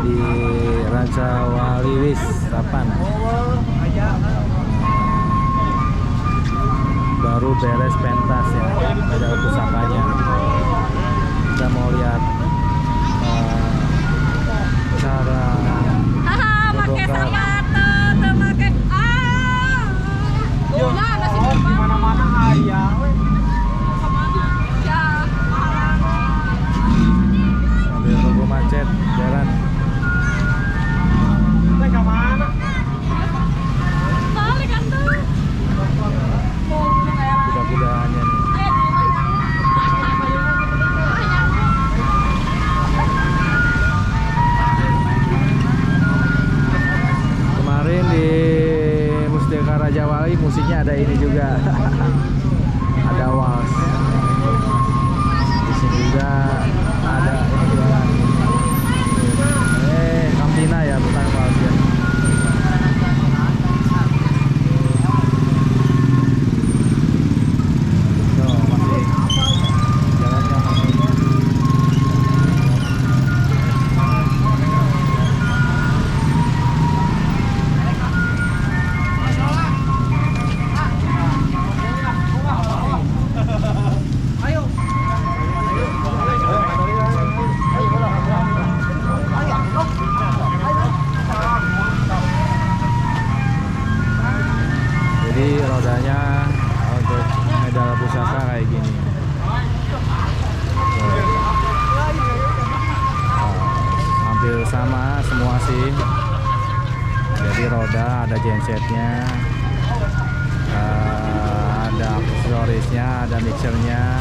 di Raja Wali Wis 8. Baru beres pentas ya, ada pusakanya. Kita mau lihat cara pakai sepatu, tuh pakai di mana-mana ayah. Sambil nunggu macet jalan. Ke mana? Kuda-kudaannya nih. Kemarin di Mustika Raja Wali musiknya ada ini juga. Ada wals. Di sini juga ada ini jualan. Kampina ya, bukan wals ya. Jadi rodanya untuk medal pusaka kayak gini. Hampir sama semua sih. Jadi roda ada gensetnya, ada aksesorisnya, ada mixernya,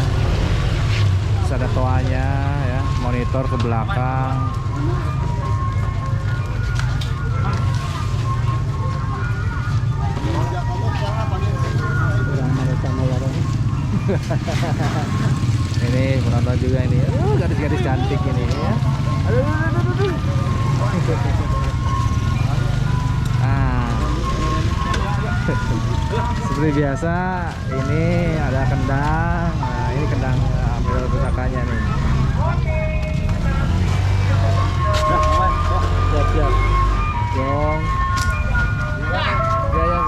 terus ada toanya ya, monitor ke belakang. Ini penonton juga ini. Gadis-gadis cantik ini ya. Aduh. Seperti biasa ini ada kendang. Nah, ini kendang ambil pusakanya nih. Siap. Dong. Ya.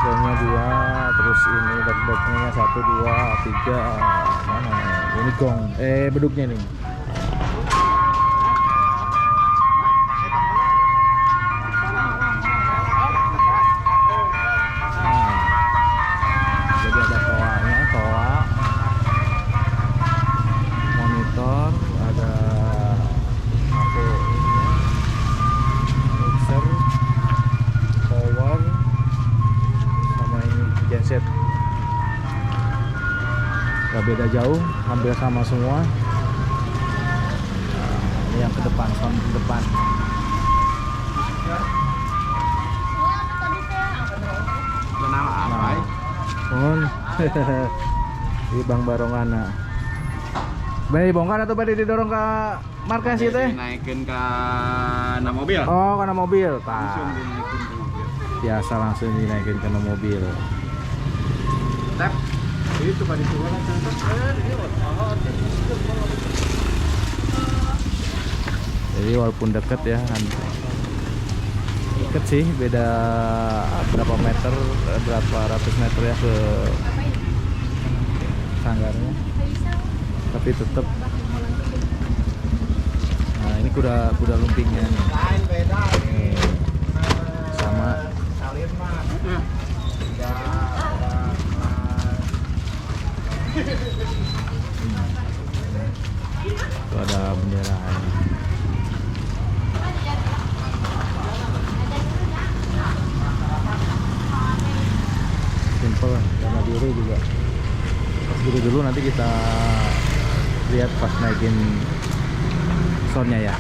Gongnya 2, terus ini beduknya 1, 2, 3. Mana? Ini gong. Beduknya nih. Jadi ada toa, monitor, ada mixer, power, sama ini genset. Gak beda jauh, hampir sama semua. Nah, ini yang ke depan, sound ke depan. Di Bang Barongana. Bayi bongkar atau pada didorong ke markas itu ya? Naikin ke mobil. Oh, karena mobil, Pak. Langsung dinaikin ke mobil. Biasa langsung dinaikin ke mobil. Tap. Itu pada jualan Jadi walaupun deket ya, deket sih, beda berapa meter, berapa ratus meter ya ke sanggarnya, tapi tetap. Nah ini kuda lumpingnya nih. Sama. Itu ada benderanya. Simple, warna biru juga. Pas dulu nanti kita lihat pas naikin soundnya ya.